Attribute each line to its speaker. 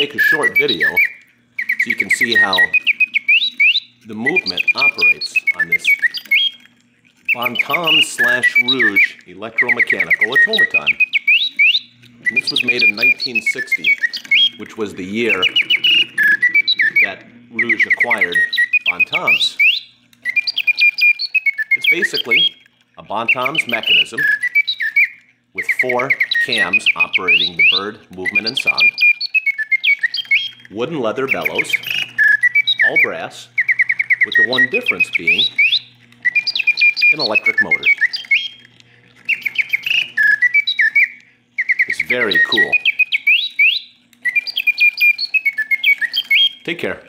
Speaker 1: make a short video so you can see how the movement operates on this Bontems / Reuge electromechanical automaton. And this was made in 1960, which was the year that Reuge acquired Bontems. It's basically a Bontems mechanism with 4 cams operating the bird movement and song, wood and leather bellows, all brass, with the one difference being an electric motor. It's very cool. Take care.